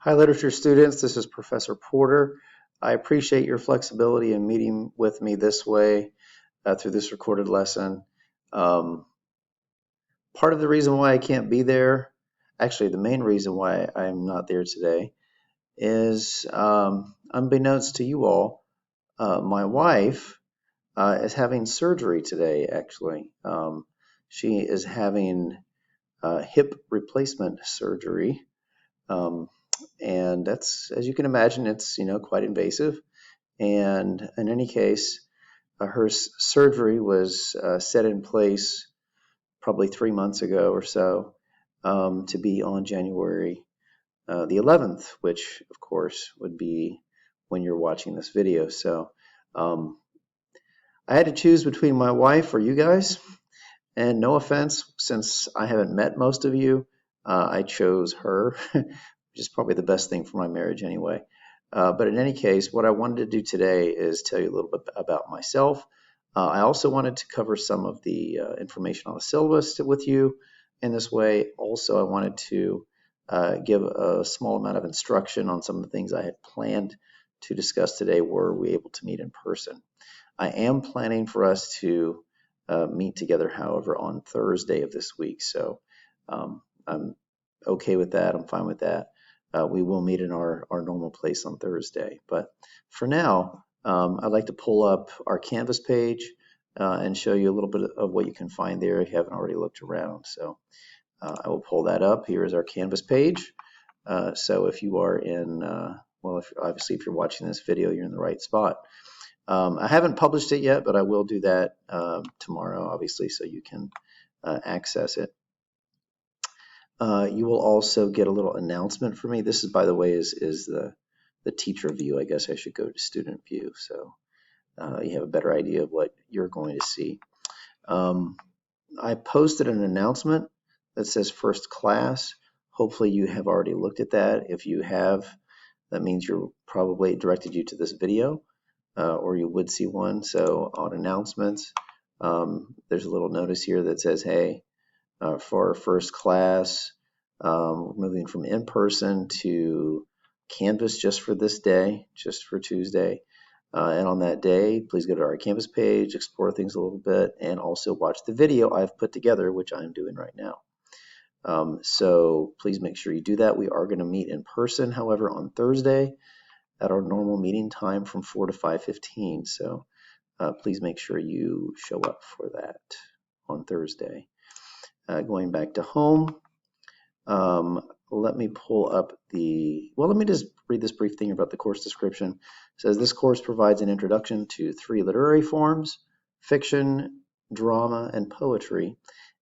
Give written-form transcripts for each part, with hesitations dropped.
Hi, literature students. This is Professor Porter. I appreciate your flexibility in meeting with me this way through this recorded lesson. Um, Part of the reason why I can't be there, actually, the main reason why I'm not there today is unbeknownst to you all, my wife is having surgery today, actually. She is having hip replacement surgery. Um, and that's, as you can imagine, it's quite invasive. And in any case, her surgery was set in place probably 3 months ago or so, to be on January the 11th, which of course would be when you're watching this video. So um, I had to choose between my wife or you guys. And no offense, since I haven't met most of you, I chose her, which is probably the best thing for my marriage anyway. But in any case, what I wanted to do today is tell you a little bit about myself. I also wanted to cover some of the information on the syllabus with you in this way. Also, I wanted to give a small amount of instruction on some of the things I had planned to discuss today were we able to meet in person. I am planning for us to meet together, however, on Thursday of this week. So I'm okay with that. I'm fine with that. We will meet in our normal place on Thursday. But for now, I'd like to pull up our Canvas page and show you a little bit of what you can find there if you haven't already looked around. So I will pull that up. Here is our Canvas page. So if you are in, well, obviously if you're watching this video, you're in the right spot. I haven't published it yet, but I will do that tomorrow, obviously, so you can access it. You will also get a little announcement for me. This is, by the way, is the teacher view. I guess I should go to student view, so you have a better idea of what you're going to see. I posted an announcement that says first class. Hopefully you have already looked at that. If you have, that means you're probably directed you to this video. Or you would see one. So on announcements, there's a little notice here that says, hey, for first class, we're moving from in-person to Canvas just for this day, just for Tuesday. And on that day, please go to our Canvas page, explore things a little bit, and also watch the video I've put together, which I'm doing right now. So please make sure you do that. We are going to meet in person, however, on Thursday at our normal meeting time from 4 to 5:15. So please make sure you show up for that on Thursday. Going back to home, let me pull up let me just read this brief thing about the course description. It says this course provides an introduction to 3 literary forms, fiction, drama, and poetry,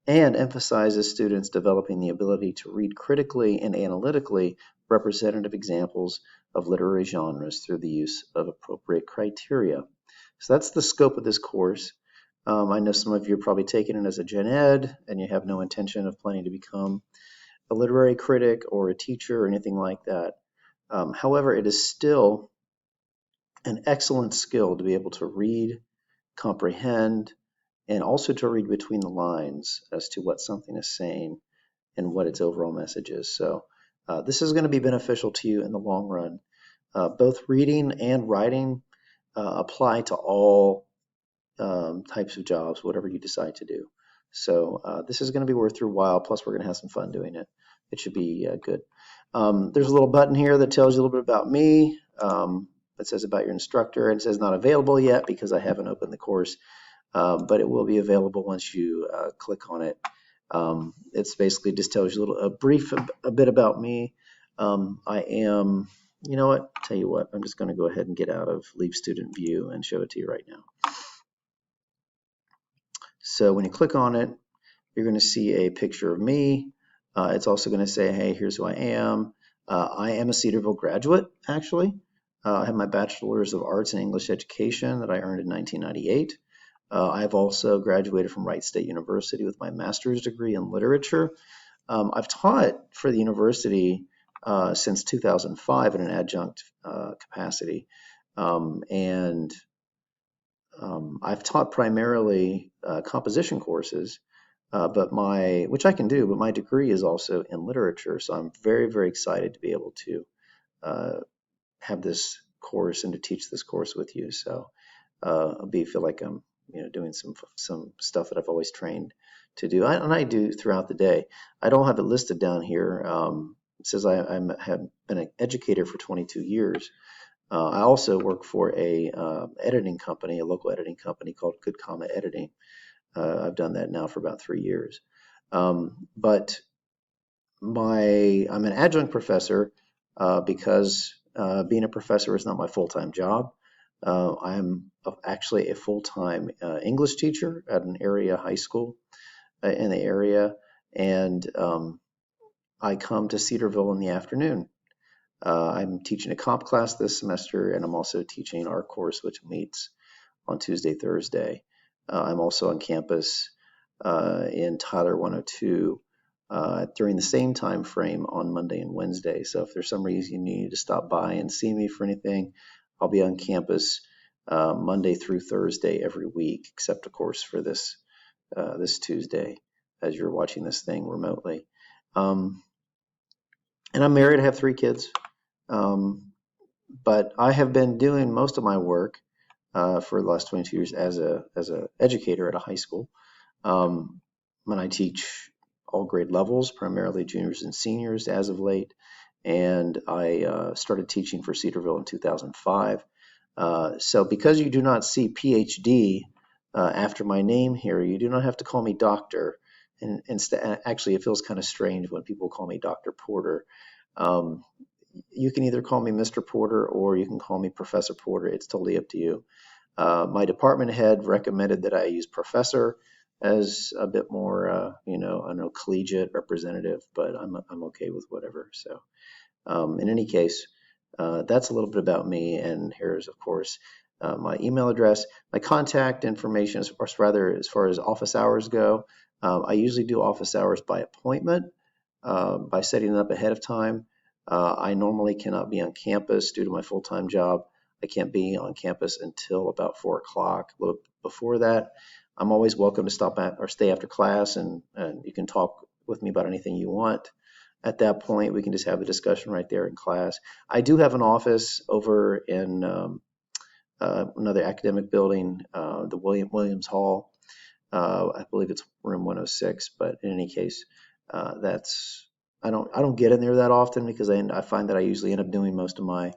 and emphasizes students developing the ability to read critically and analytically representative examples of literary genres through the use of appropriate criteria. So that's the scope of this course. I know some of you are probably taking it as a gen ed and you have no intention of planning to become a literary critic or a teacher or anything like that. However, it is still an excellent skill to be able to read, comprehend, and also to read between the lines as to what something is saying and what its overall message is. So this is going to be beneficial to you in the long run. Both reading and writing apply to all types of jobs, whatever you decide to do. So this is going to be worth your while, plus we're going to have some fun doing it. It should be good. There's a little button here that tells you a little bit about me. It says about your instructor, and it says not available yet because I haven't opened the course, but it will be available once you click on it. It's basically just tells you a bit about me. I am, you know what, tell you what, I'm just going to go ahead and get out of Leave Student View and show it to you right now. So when you click on it, you're going to see a picture of me. It's also going to say, hey, here's who I am. I am a Cedarville graduate, actually. I have my Bachelor's of Arts in English Education that I earned in 1998. I've also graduated from Wright State University with my master's degree in literature. I've taught for the university since 2005 in an adjunct capacity. I've taught primarily composition courses, which I can do, but my degree is also in literature. So I'm very, very excited to be able to have this course and to teach this course with you. So feel like I'm doing some stuff that I've always trained to do, and I do throughout the day. I don't have it listed down here. It says I have been an educator for 22 years. I also work for a editing company, a local editing company called Good Comma Editing. I've done that now for about 3 years. But I'm an adjunct professor because being a professor is not my full-time job. I'm actually a full-time English teacher at an area high school in the area, and I come to Cedarville in the afternoon. I'm teaching a comp class this semester, and I'm also teaching our course, which meets on Tuesday, Thursday. I'm also on campus in Tyler 102 during the same time frame on Monday and Wednesday. So if there's some reason you need to stop by and see me for anything, I'll be on campus Monday through Thursday every week, except of course for this Tuesday, as you're watching this thing remotely. And I'm married. I have 3 kids. But I have been doing most of my work for the last 22 years as a educator at a high school. When I teach all grade levels, primarily juniors and seniors as of late, and I started teaching for Cedarville in 2005. So because you do not see PhD after my name here, you do not have to call me doctor. And instead, actually, it feels kind of strange when people call me Dr. Porter. You can either call me Mr. Porter or you can call me Professor Porter. It's totally up to you. My department head recommended that I use professor as a bit more, I know, collegiate representative, but I'm okay with whatever. So in any case, that's a little bit about me. And here's, of course, my email address, my contact information, as far as office hours go. I usually do office hours by appointment, by setting it up ahead of time. I normally cannot be on campus due to my full-time job. I can't be on campus until about 4 o'clock. A little before that, I'm always welcome to stop at or stay after class, and you can talk with me about anything you want. At that point, we can just have a discussion right there in class. I do have an office over in another academic building, the Williams Hall. I believe it's room 106, but in any case, I don't get in there that often because I find that I usually end up doing most of my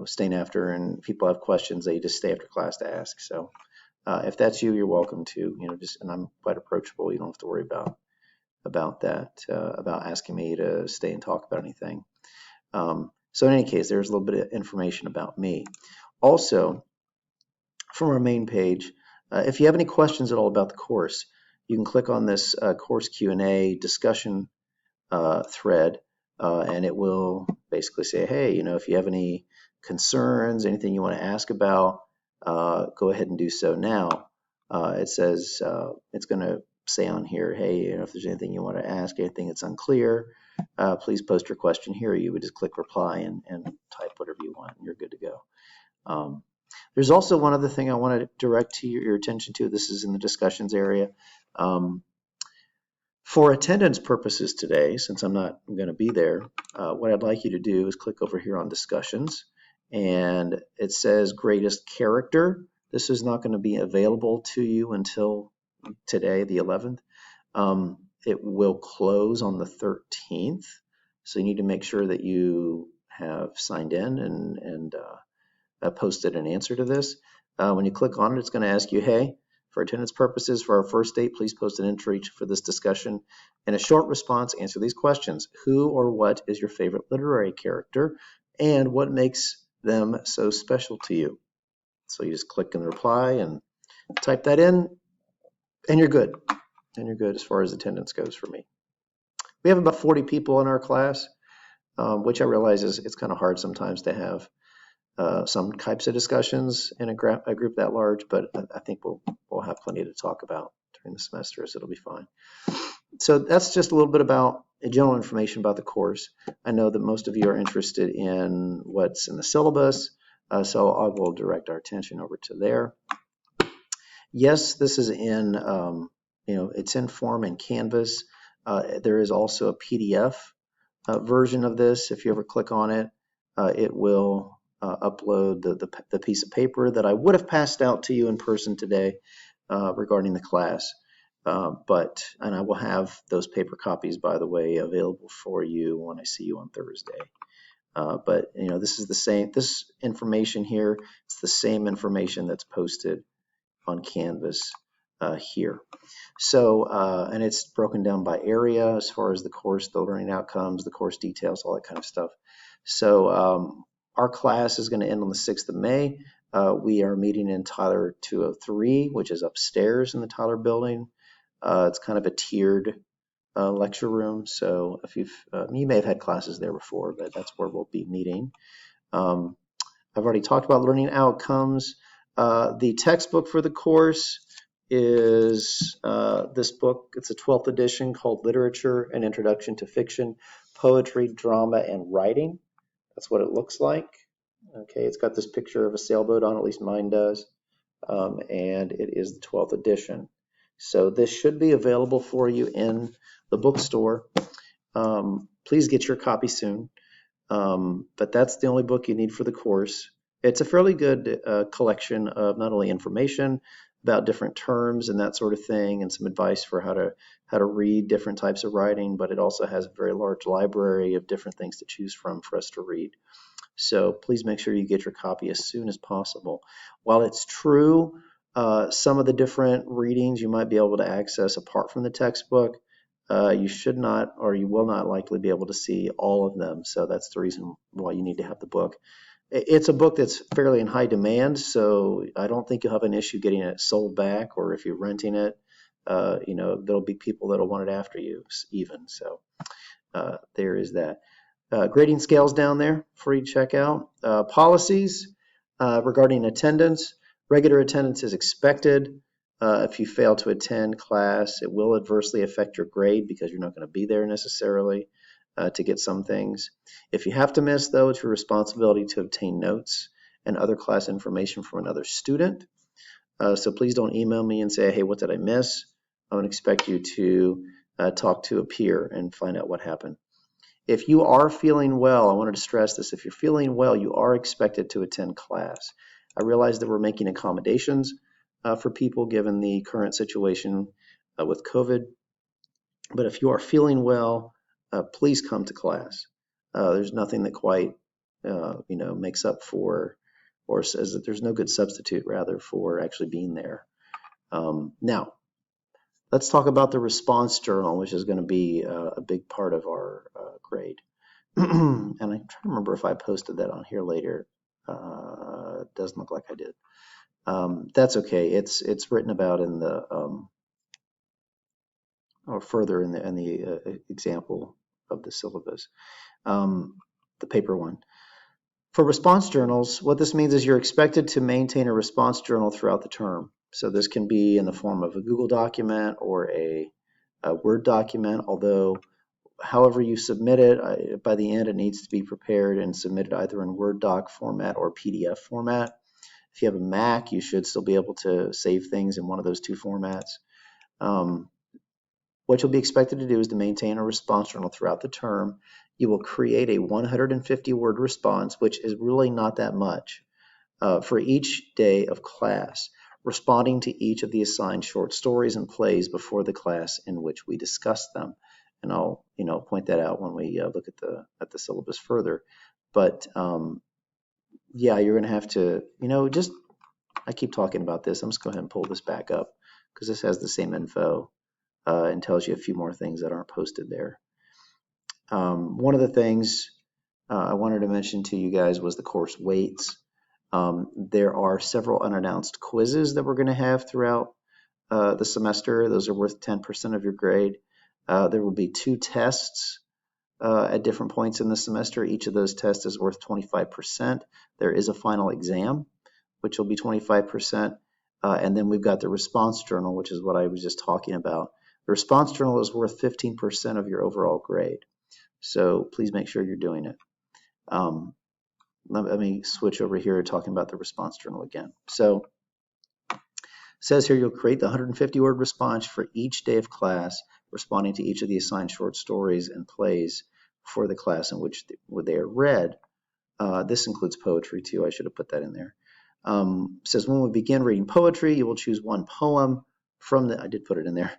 staying after, and people have questions, they just stay after class to ask. So if that's you, you're welcome to, and I'm quite approachable. You don't have to worry about that, about asking me to stay and talk about anything. So in any case, there's a little bit of information about me. Also, from our main page, if you have any questions at all about the course, you can click on this course Q&A discussion thread, and it will basically say, hey, if you have any concerns, anything you want to ask about, go ahead and do so now. It says, it's going to say on here, hey, if there's anything you want to ask, anything that's unclear, please post your question here. You would just click reply and type whatever you want, and you're good to go. There's also one other thing I want to direct to your attention to. This is in the discussions area. For attendance purposes today, since I'm not going to be there, what I'd like you to do is click over here on discussions, and it says greatest character. This is not going to be available to you until today, the 11th. It will close on the 13th, so you need to make sure that you have signed in and posted an answer to this. When you click on it, it's going to ask you, hey, for attendance purposes, for our first date, please post an entry for this discussion. In a short response, answer these questions. Who or what is your favorite literary character, and what makes them so special to you? So you just click and reply and type that in, and you're good. And you're good as far as attendance goes for me. We have about 40 people in our class, which I realize it's kind of hard sometimes to have some types of discussions in a group that large, but I think we'll have plenty to talk about during the semester, so it'll be fine. So that's just a little bit about general information about the course. I know that most of you are interested in what's in the syllabus, so I will direct our attention over to there. Yes, this is in, it's in form in Canvas. There is also a PDF version of this. If you ever click on it, it will upload the piece of paper that I would have passed out to you in person today regarding the class. And I will have those paper copies, by the way, available for you when I see you on Thursday. But this is the same. This information here, it's the same information that's posted on Canvas here. So, and it's broken down by area as far as the course, the learning outcomes, the course details, all that kind of stuff. So our class is going to end on the 6th of May. We are meeting in Tyler 203, which is upstairs in the Tyler building. It's kind of a tiered lecture room. So if you may have had classes there before, but that's where we'll be meeting. I've already talked about learning outcomes. The textbook for the course is this book. It's a 12th edition called Literature: An Introduction to Fiction, Poetry, Drama, and Writing. That's what it looks like. Okay, it's got this picture of a sailboat on, at least mine does, and it is the 12th edition. So this should be available for you in the bookstore. Please get your copy soon. But that's the only book you need for the course. It's a fairly good collection of not only information about different terms and that sort of thing, and some advice for how to read different types of writing, but it also has a very large library of different things to choose from for us to read. So please make sure you get your copy as soon as possible. While it's true, some of the different readings you might be able to access apart from the textbook, you should not, or you will not likely be able to see all of them. So that's the reason why you need to have the book. It's a book that's fairly in high demand, so I don't think you'll have an issue getting it sold back, or if you're renting it, there'll be people that'll want it after you even. So there is that. Grading scales down there for you to check out. Policies regarding attendance. Regular attendance is expected. If you fail to attend class, it will adversely affect your grade because you're not going to be there necessarily to get some things. If you have to miss, though, it's your responsibility to obtain notes and other class information from another student. So please don't email me and say, hey, what did I miss? I would expect you to talk to a peer and find out what happened. If you are feeling well, I wanted to stress this, if you're feeling well, you are expected to attend class. I realize that we're making accommodations for people given the current situation with COVID, but if you are feeling well, please come to class. There's nothing that quite makes up for, or says that there's no good substitute rather for actually being there. Now, let's talk about the response journal, which is going to be a big part of our grade. And I'm trying to remember if I posted that on here later. It doesn't look like I did. That's okay. It's written about in the or further in the example of the syllabus, the paper one. For response journals, what this means is you're expected to maintain a response journal throughout the term. So this can be in the form of a Google document or a Word document, although however you submit it, by the end it needs to be prepared and submitted either in Word doc format or PDF format. If you have a Mac, you should still be able to save things in one of those two formats. What you'll be expected to do is to maintain a response journal throughout the term. You will create a 150-word response, which is really not that much, for each day of class, responding to each of the assigned short stories and plays before the class in which we discuss them. And I'll point that out when we look at the syllabus further. But yeah, you're going to have to, I keep talking about this. I'm just going to go ahead and pull this back up because this has the same info and tells you a few more things that aren't posted there. One of the things I wanted to mention to you guys was the course weights. There are several unannounced quizzes that we're going to have throughout the semester. Those are worth 10% of your grade. There will be 2 tests at different points in the semester. Each of those tests is worth 25%. There is a final exam, which will be 25%. And then we've got the response journal, which is what I was just talking about. The response journal is worth 15% of your overall grade. So please make sure you're doing it. Let me switch over here talking about the response journal again. So it says here you'll create the 150-word response for each day of class, responding to each of the assigned short stories and plays for the class in which they are read. This includes poetry too. I should have put that in there. Says when we begin reading poetry, you will choose one poem from the. I did put it in there.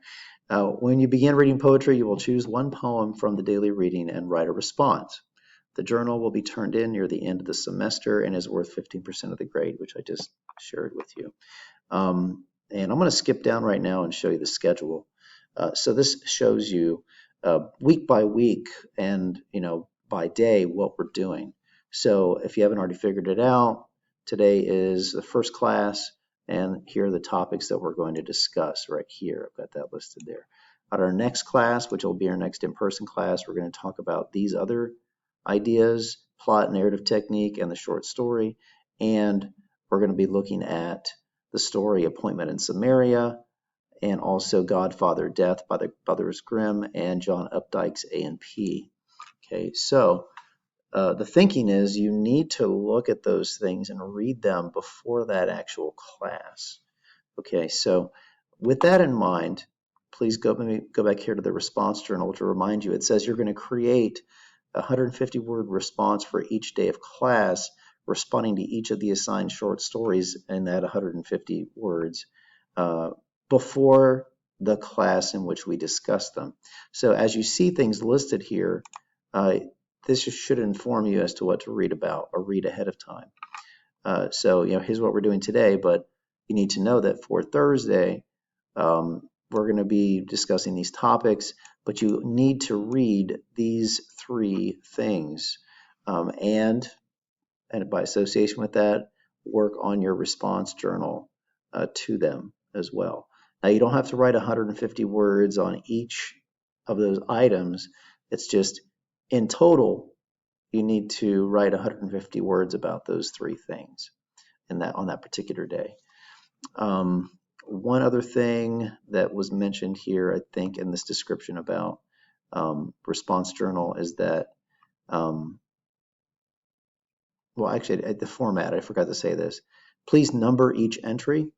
When you begin reading poetry, you will choose one poem from the daily reading and write a response. The journal will be turned in near the end of the semester and is worth 15% of the grade, which I just shared with you. And I'm going to skip down right now and show you the schedule. So this shows you week by week and by day what we're doing. So if you haven't already figured it out, today is the first class, and here are the topics that we're going to discuss right here. I've got that listed there. At our next class, which will be our next in-person class, we're going to talk about these other ideas, plot, narrative technique, and the short story. And we're going to be looking at the story Appointment in Samaria, and also Godfather Death by the Brothers Grimm and John Updike's A&P. Okay, so the thinking is you need to look at those things and read them before that actual class. Okay, so with that in mind, please go back here to the response journal to remind you. It says you're going to create a 150-word response for each day of class, responding to each of the assigned short stories in that 150 words before the class in which we discuss them. So as you see things listed here, this should inform you as to what to read about or read ahead of time. So here's what we're doing today, but you need to know that for Thursday, we're going to be discussing these topics, but you need to read these 3 things and by association with that, work on your response journal to them as well. Now, you don't have to write 150 words on each of those items. It's just in total, you need to write 150 words about those 3 things on that particular day. One other thing that was mentioned here, I think, in this description about response journal is that, well, actually, at the format, I forgot to say this. Please number each entry,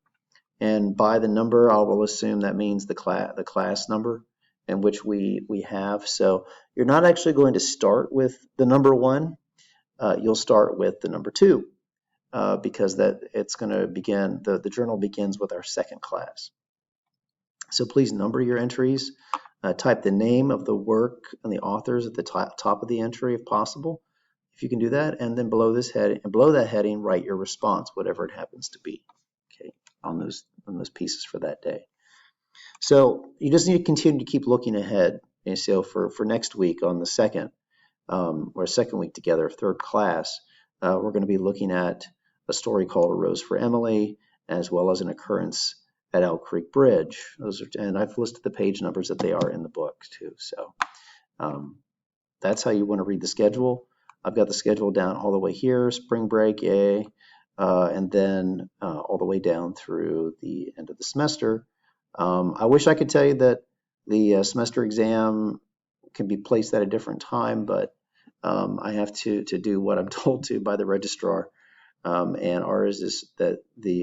and by the number, I will assume that means the class number in which we have. So you're not actually going to start with the number 1. You'll start with the number 2. Because it's going to begin, the journal begins with our second class. So please number your entries, type the name of the work and the authors at the top of the entry if possible, if you can do that, and then below that heading, write your response, whatever it happens to be, okay, on those pieces for that day. So you just need to continue to keep looking ahead. And so for next week on the second week together, third class, we're going to be looking at a story called A Rose for Emily, as well as an occurrence at Elk Creek Bridge. And I've listed the page numbers that they are in the book too. So that's how you want to read the schedule. I've got the schedule down all the way here, spring break, yay, and then all the way down through the end of the semester. I wish I could tell you that the semester exam can be placed at a different time, but I have to do what I'm told to by the registrar. And ours is that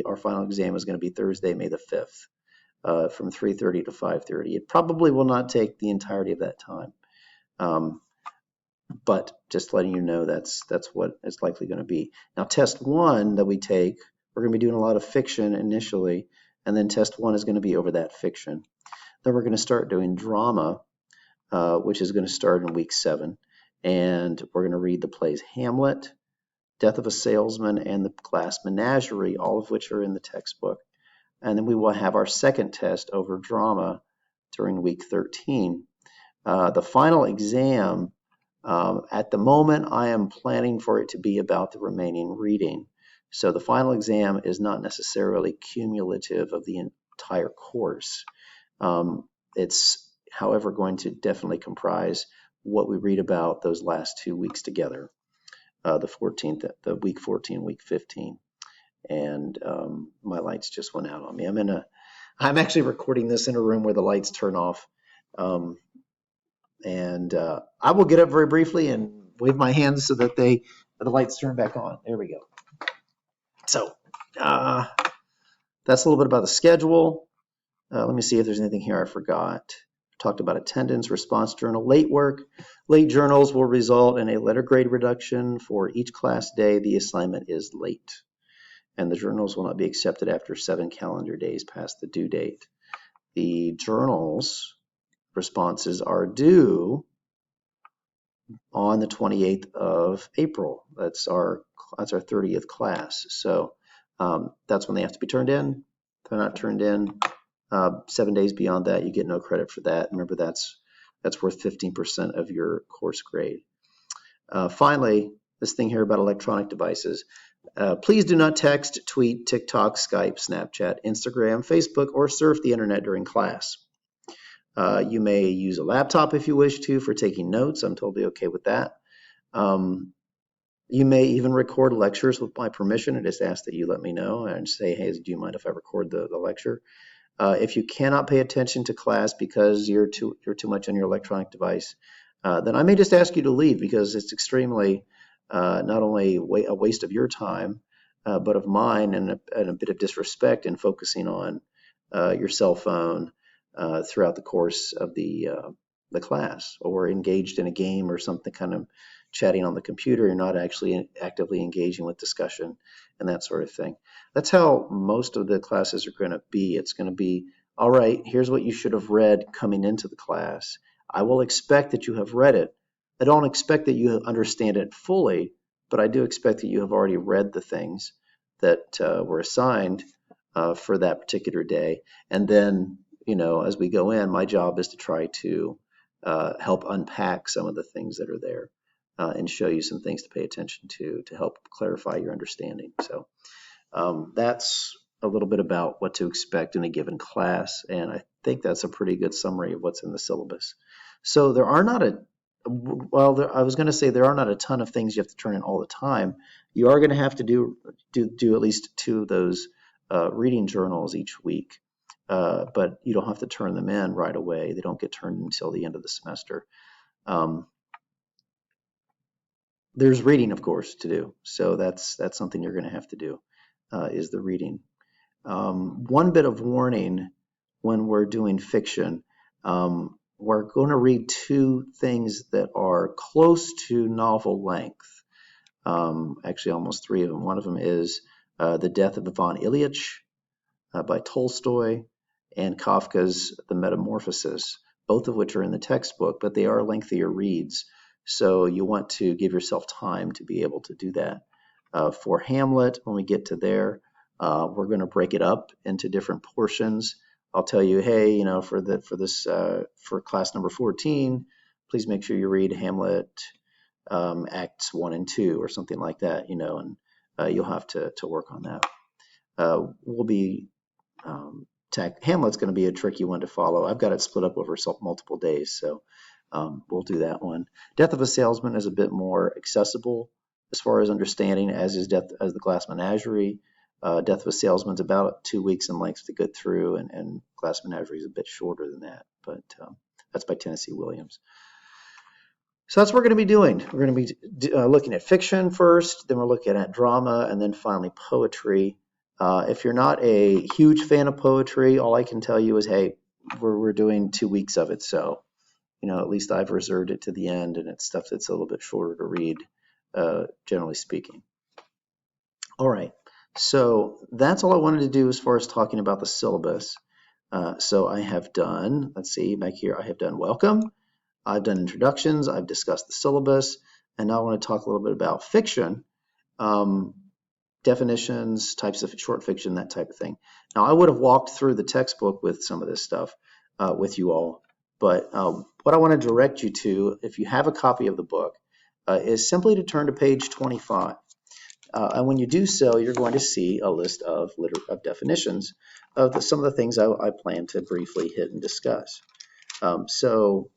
our final exam is going to be Thursday, May the 5th, from 3:30 to 5:30. It probably will not take the entirety of that time, but just letting you know that's what it's likely going to be. Now, test 1 that we take, we're going to be doing a lot of fiction initially, and then test 1 is going to be over that fiction. Then we're going to start doing drama, which is going to start in week 7, and we're going to read the plays Hamlet, Death of a Salesman, and The Glass Menagerie, all of which are in the textbook. And then we will have our second test over drama during week 13. The final exam, at the moment, I am planning for it to be about the remaining reading. So the final exam is not necessarily cumulative of the entire course. It's, however, going to definitely comprise what we read about those last 2 weeks together. The week 14, week 15, and my lights just went out on me. I'm actually recording this in a room where the lights turn off, and I will get up very briefly and wave my hands so that the lights turn back on. There we go. So that's a little bit about the schedule. Let me see if there's anything here I forgot. talked about attendance, response journal, late work. Late journals will result in a letter grade reduction for each class day the assignment is late. And the journals will not be accepted after 7 calendar days past the due date. The journals responses are due on the 28th of April. That's our 30th class. So that's when they have to be turned in. If they're not turned in 7 days beyond that, you get no credit for that. Remember, that's worth 15% of your course grade. Finally, this thing here about electronic devices. Please do not text, tweet, TikTok, Skype, Snapchat, Instagram, Facebook, or surf the internet during class. You may use a laptop if you wish to for taking notes. I'm totally okay with that. You may even record lectures with my permission. I just ask that you let me know and say, hey, do you mind if I record the lecture? If you cannot pay attention to class because you're too much on your electronic device, then I may just ask you to leave, because it's extremely not only a waste of your time, but of mine, and a bit of disrespect in focusing on your cell phone throughout the course of the class, or engaged in a game or something, kind of chatting on the computer. You're not actually actively engaging with discussion and that sort of thing. That's how most of the classes are going to be. It's going to be, all right, here's what you should have read coming into the class. I will expect that you have read it. I don't expect that you understand it fully, but I do expect that you have already read the things that were assigned for that particular day. And then, as we go in, my job is to try to help unpack some of the things that are there and show you some things to pay attention to help clarify your understanding. So that's a little bit about what to expect in a given class, and I think that's a pretty good summary of what's in the syllabus. So there are not I was going to say there are not a ton of things you have to turn in all the time. You are going to have to do at least 2 of those reading journals each week, but you don't have to turn them in right away. They don't get turned until the end of the semester. There's reading, of course, to do, so that's something you're going to have to do, is the reading. One bit of warning when we're doing fiction. We're going to read 2 things that are close to novel length. Actually, almost 3 of them. One of them is The Death of Ivan Ilyich by Tolstoy, and Kafka's The Metamorphosis, both of which are in the textbook, but they are lengthier reads. So you want to give yourself time to be able to do that. For Hamlet, when we get to there, we're going to break it up into different portions. I'll tell you, hey, for class number 14, please make sure you read Hamlet Acts 1 and 2 or something like that, and you'll have to work on that. Hamlet's going to be a tricky one to follow. I've got it split up over multiple days, so we'll do that one. Death of a Salesman is a bit more accessible as far as understanding, as is the Glass Menagerie. Death of a Salesman is about 2 weeks in length to get through, and Glass Menagerie is a bit shorter than that, but that's by Tennessee Williams. So that's what we're going to be doing. We're going to be looking at fiction first, then we're looking at drama, and then finally poetry. If you're not a huge fan of poetry, all I can tell you is, hey, we're doing 2 weeks of it, so at least I've reserved it to the end, and it's stuff that's a little bit shorter to read, generally speaking. All right. So that's all I wanted to do as far as talking about the syllabus. So I have done, let's see, back here, I have done welcome, I've done introductions, I've discussed the syllabus, and now I want to talk a little bit about fiction, definitions, types of short fiction, that type of thing. Now, I would have walked through the textbook with some of this stuff with you all, but what I want to direct you to, if you have a copy of the book, is simply to turn to page 25. And when you do so, you're going to see a list of definitions of some of the things I plan to briefly hit and discuss. So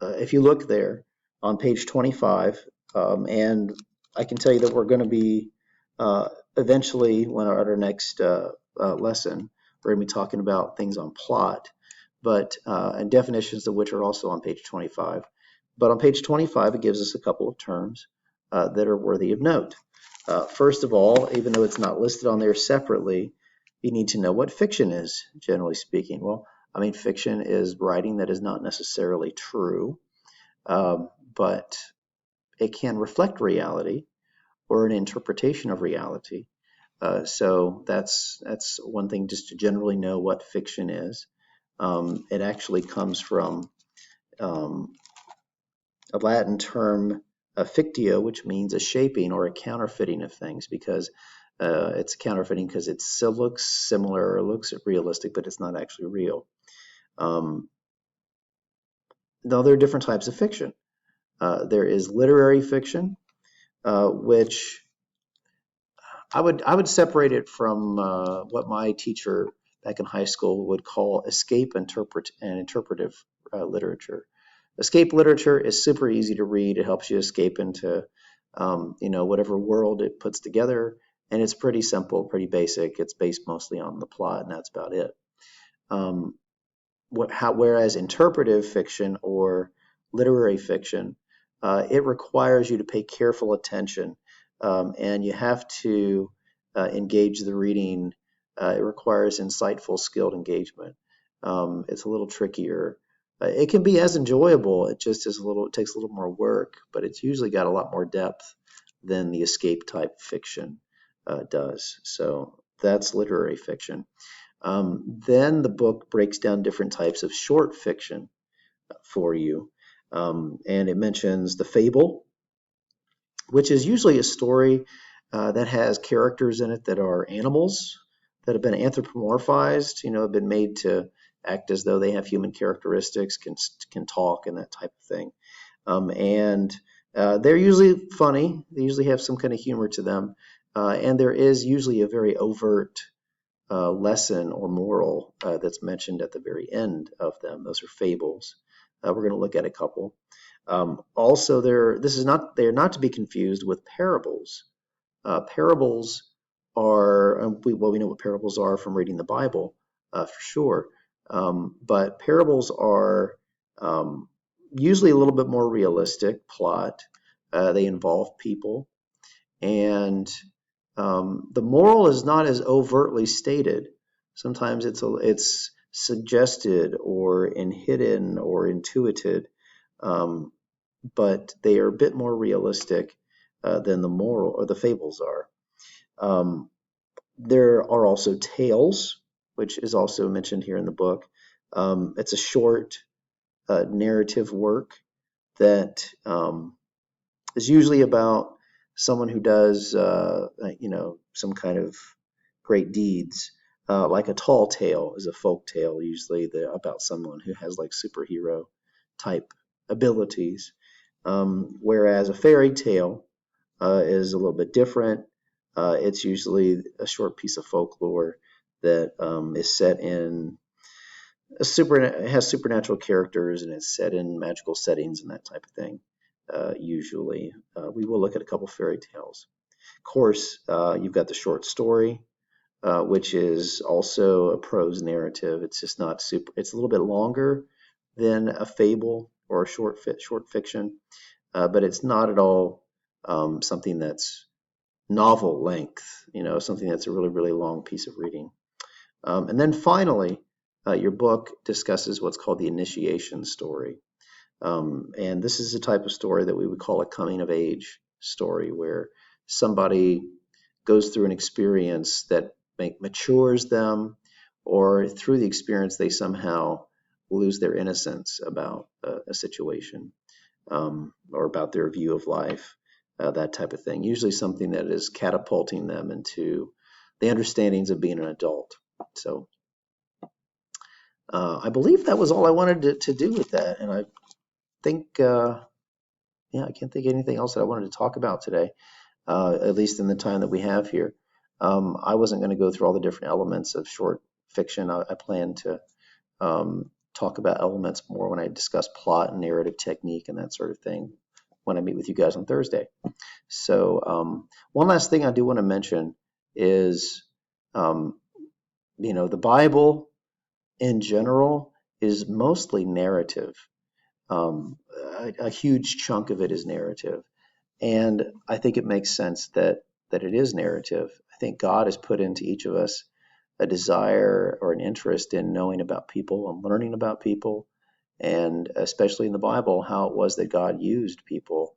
if you look there on page 25, and I can tell you that we're going to be eventually, when at our next lesson, we're going to be talking about things on plot, and definitions of which are also on page 25. But on page 25, it gives us a couple of terms that are worthy of note. First of all, even though it's not listed on there separately, you need to know what fiction is, generally speaking. Well, I mean, fiction is writing that is not necessarily true, but it can reflect reality or an interpretation of reality. So that's one thing, just to generally know what fiction is. It actually comes from um, a Latin term, fictio, which means a shaping or a counterfeiting of things, because it's counterfeiting because it still looks similar or looks realistic, but it's not actually real. Um, Now, there are different types of fiction. There is literary fiction, which I would separate it from what my teacher back in high school would call escape interpretive literature. Escape literature is super easy to read. It helps you escape into whatever world it puts together, and it's pretty simple, pretty basic. It's based mostly on the plot, and that's about it. Um, Whereas interpretive fiction or literary fiction, it requires you to pay careful attention, and you have to engage the reading. It requires insightful, skilled engagement. It's a little trickier. It can be as enjoyable. It just is a little. It takes a little more work, but it's usually got a lot more depth than the escape type fiction does. So that's literary fiction. Then the book breaks down different types of short fiction for you. And it mentions the fable, which is usually a story that has characters in it that are animals that have been anthropomorphized, have been made to act as though they have human characteristics, can talk, and that type of thing. And they're usually funny. They usually have some kind of humor to them. And there is usually a very overt lesson or moral that's mentioned at the very end of them. Those are fables. We're going to look at a couple. Also, they're not to be confused with parables. Parables are we know what parables are from reading the Bible, for sure. But parables are usually a little bit more realistic plot. They involve people, and the moral is not as overtly stated. Sometimes it's suggested or hidden or intuited, but they are a bit more realistic than the moral or the fables are. There are also tales, which is also mentioned here in the book. It's a short narrative work that is usually about someone who does, some kind of great deeds. Like a tall tale is a folk tale, usually about someone who has like superhero type abilities. Whereas a fairy tale is a little bit different. It's usually a short piece of folklore that is set in it has supernatural characters, and it's set in magical settings and that type of thing. Usually, we will look at a couple fairy tales. Of course, you've got the short story, which is also a prose narrative. It's just not super. It's a little bit longer than a fable or a short fiction, but it's not at all something that's novel length. Something that's a really, really long piece of reading. And then finally, your book discusses what's called the initiation story. And this is a type of story that we would call a coming of age story, where somebody goes through an experience that matures them, or through the experience they somehow lose their innocence about a situation, or about their view of life, that type of thing. Usually something that is catapulting them into the understandings of being an adult. So I believe that was all I wanted to do with that. And I think, I can't think of anything else that I wanted to talk about today, at least in the time that we have here. I wasn't going to go through all the different elements of short fiction. I plan to talk about elements more when I discuss plot and narrative technique and that sort of thing when I meet with you guys on Thursday. So one last thing I do want to mention is, the Bible in general is mostly narrative. A huge chunk of it is narrative. And I think it makes sense that it is narrative. I think God has put into each of us a desire or an interest in knowing about people and learning about people, and especially in the Bible, how it was that God used people.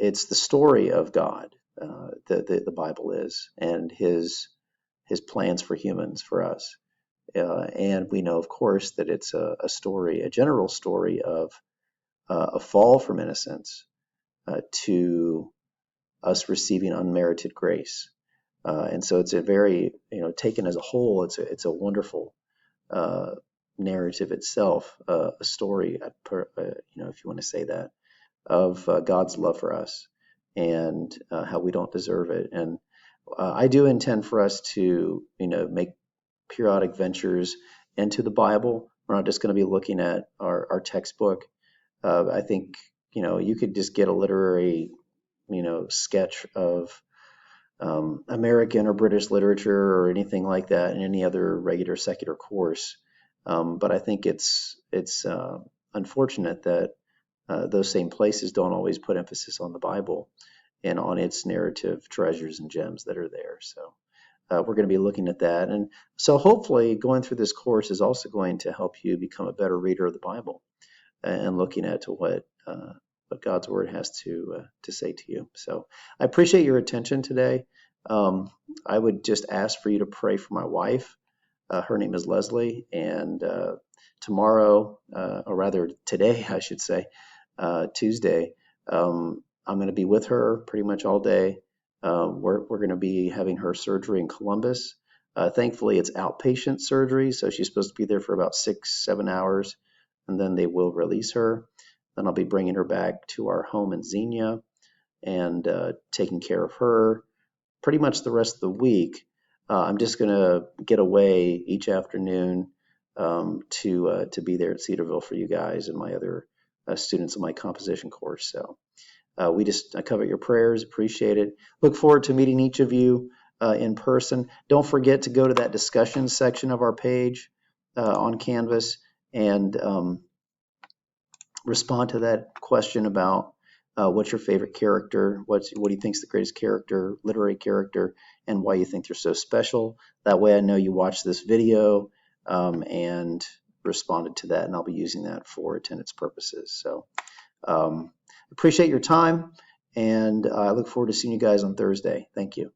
It's the story of God. The Bible is, and His plans for humans, for us. And we know, of course, that it's a story, a general story of a fall from innocence to us receiving unmerited grace. And so it's a very, taken as a whole, it's a wonderful narrative itself, a story, if you want to say that, of God's love for us and how we don't deserve it. And I do intend for us to, make periodic ventures into the Bible. We're not just going to be looking at our textbook. I think, you could just get a literary, sketch of American or British literature or anything like that in any other regular secular course. But I think it's unfortunate that those same places don't always put emphasis on the Bible and on its narrative treasures and gems that are there. So we're going to be looking at that. And so hopefully going through this course is also going to help you become a better reader of the Bible and looking at what God's Word has to say to you. So I appreciate your attention today. I would just ask for you to pray for my wife. Her name is Leslie, and tomorrow, or rather today, I should say, Tuesday, I'm going to be with her pretty much all day. We're going to be having her surgery in Columbus. Thankfully, it's outpatient surgery, so she's supposed to be there for about 6-7 hours, and then they will release her. Then I'll be bringing her back to our home in Xenia and taking care of her pretty much the rest of the week. I'm just going to get away each afternoon to be there at Cedarville for you guys and my other students in my composition course. So I covet your prayers, appreciate it. Look forward to meeting each of you in person. Don't forget to go to that discussion section of our page on Canvas and respond to that question about what's your favorite character, what do you think is the greatest character, literary character, and why you think they're so special. That way I know you watched this video and responded to that, and I'll be using that for attendance purposes. So appreciate your time, and I look forward to seeing you guys on Thursday. Thank you.